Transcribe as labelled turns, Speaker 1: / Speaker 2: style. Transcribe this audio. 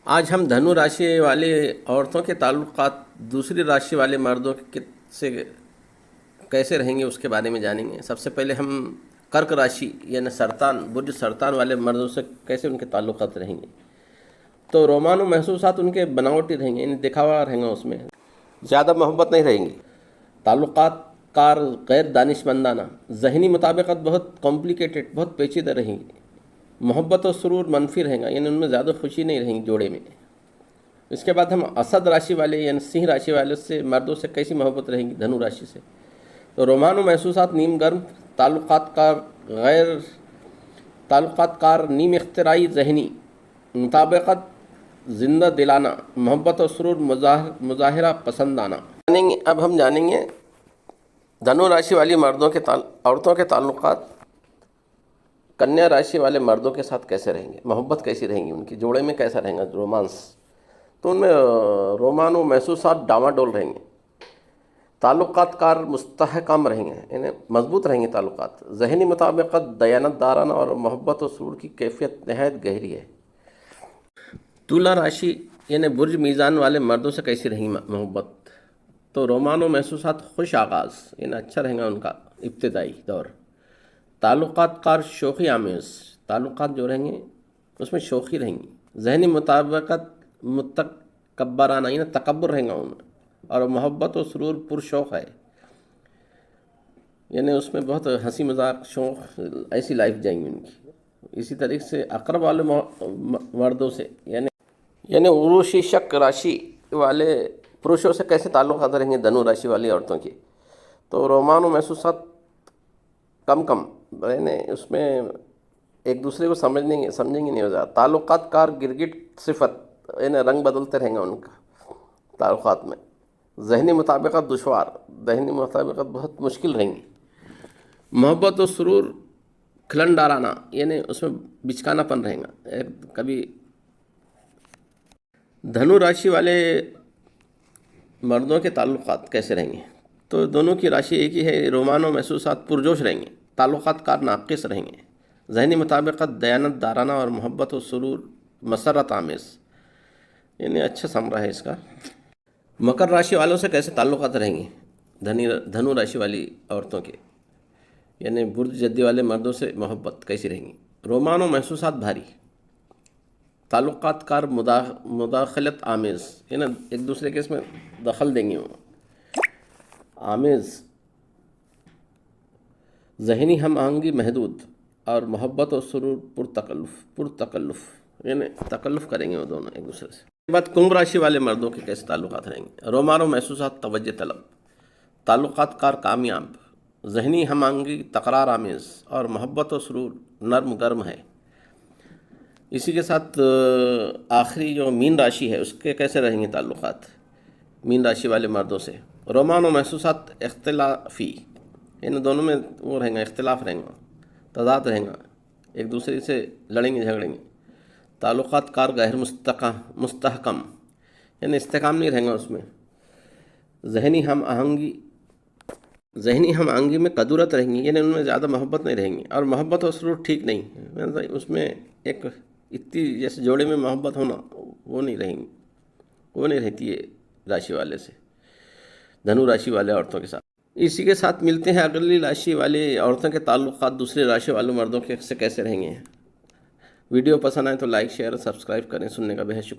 Speaker 1: آج ہم دھنو راشی والے عورتوں کے تعلقات دوسری راشی والے مردوں سے کیسے رہیں گے اس کے بارے میں جانیں گے۔ سب سے پہلے ہم کرک راشی یعنی سرطان برج سرطان والے مردوں سے کیسے ان کے تعلقات رہیں گے۔ تو رومان و محسوسات ان کے بناوٹی رہیں گے، یعنی دکھاوا رہیں گا، اس میں زیادہ محبت نہیں رہیں گی۔ تعلقات کار غیر دانش مندانہ، ذہنی مطابقت بہت کمپلیکیٹڈ، بہت پیچیدہ رہیں گی۔ محبت و سرور منفی رہیں گا، یعنی ان میں زیادہ خوشی نہیں رہیں گی جوڑے میں۔ اس کے بعد ہم اسد راشی والے یعنی سنہ راشی والے سے مردوں سے کیسی محبت رہیں گی دھنو راشی سے۔ تو رومان و محسوسات نیم گرم، تعلقات کار نیم اختراعی، ذہنی مطابقت زندہ دلانہ، محبت و سرور مظاہرہ پسندانہ۔ اب ہم جانیں گے دھنو راشی والی عورتوں کے تعلقات کنیا راشی والے مردوں کے ساتھ کیسے رہیں گے، محبت کیسی رہیں گی، ان کی جوڑے میں کیسا رہیں گا رومانس۔ تو ان میں رومان و محسوسات ڈاواڈول رہیں گے، تعلقات کار مستحکم رہیں گے، یعنی مضبوط رہیں گے تعلقات، ذہنی مطابقت دیانت دارانہ اور محبت و سرور کی کیفیت نہایت گہری ہے۔ تلا راشی یعنی برج میزان والے مردوں سے کیسی رہیں گی محبت۔ تو رومان و محسوسات خوش آغاز، یعنی اچھا رہیں گا ان کا ابتدائی دور۔ تعلقات کار شوخی آمیز، تعلقات جو رہیں گے اس میں شوخی رہیں گی، ذہنی مطابقت متکبرانہ، یعنی تکبر رہیں گا ان میں، اور محبت و سرور پرشوق ہے، یعنی اس میں بہت ہنسی مذاق شوق ایسی لائف جائیں گی ان کی۔ اسی طریقے سے عقرب والے مردوں سے یعنی وروششک راشی والے پروشوں سے کیسے تعلقات رہیں گے دھنو راشی والی عورتوں کے۔ تو رومان و محسوسات کم یعنی اس میں ایک دوسرے کو سمجھیں گے نہیں ہو جاتا۔ تعلقات کار گرگٹ صفت، یعنی رنگ بدلتے رہیں گے ان کا تعلقات میں، ذہنی مطابقت دشوار، ذہنی مطابقت بہت مشکل رہیں گی۔ محبت و سرور کھلنڈارانہ، یعنی اس میں بچکانا پن رہیں گا کبھی۔ دھنو راشی والے مردوں کے تعلقات کیسے رہیں گے۔ تو دونوں کی راشی ایک ہی ہے، رومان و محسوسات پرجوش رہیں گے، تعلقات کار ناقص رہیں گے، ذہنی مطابقت دیانت دارانہ اور محبت و سرور مسرت آمیز، یعنی اچھا ثمرہ ہے اس کا۔ مکر راشی والوں سے کیسے تعلقات رہیں گے دھنو راشی والی عورتوں کے، یعنی برج جدی والے مردوں سے محبت کیسی رہیں گی۔ رومان و محسوسات بھاری، تعلقات کار مداخلت آمیز، یعنی ایک دوسرے کے اس میں دخل دیں گے وہ آمیز، ذہنی ہم آہنگی محدود، اور محبت و سرور پرتکلف، یعنی تکلف کریں گے وہ دونوں ایک دوسرے سے۔ اس کے بعد کنبھ راشی والے مردوں کے کیسے تعلقات رہیں گے۔ رومان و محسوسات توجہ طلب، تعلقات کار کامیاب، ذہنی ہم آہنگی تکرار آمیز، اور محبت و سرور نرم گرم ہے۔ اسی کے ساتھ آخری جو مین راشی ہے اس کے کیسے رہیں گے تعلقات مین راشی والے مردوں سے۔ رومان و محسوسات اختلافی، یعنی دونوں میں وہ رہیں گا، اختلاف رہیں گا، تضاد رہیں گا، ایک دوسرے سے لڑیں گے جھگڑیں گے۔ تعلقات کار غیر مستحکم، یعنی استحکام نہیں رہیں گا اس میں، ذہنی ہم آہنگی میں قدورت رہیں گی، یعنی ان میں زیادہ محبت نہیں رہیں گی، اور محبت و سرور ٹھیک نہیں، اس میں ایک اتنی جیسے جوڑے میں محبت ہونا وہ نہیں رہتی ہے راشی والے سے دھنو راشی والے عورتوں کے ساتھ۔ اسی کے ساتھ ملتے ہیں اگلی راشی والی عورتوں کے تعلقات دوسرے راشی والوں مردوں سے کیسے رہیں گے۔ ویڈیو پسند آئے تو لائک شیئر اور سبسکرائب کریں۔ سننے کا بہت شکریہ۔